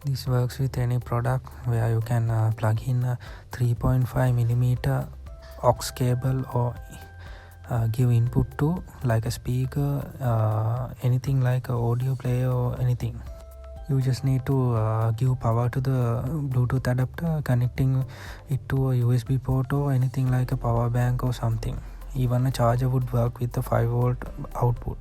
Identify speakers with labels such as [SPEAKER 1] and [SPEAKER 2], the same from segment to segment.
[SPEAKER 1] This works with any product where you can plug in a 3.5mm aux cable or give input to like a speaker, anything like a audio player or anything. You just need to give power to the Bluetooth adapter, connecting it to a USB port or anything like a power bank or something. Even a charger would work with the 5V output.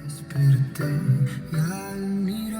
[SPEAKER 2] Desperté y al mirar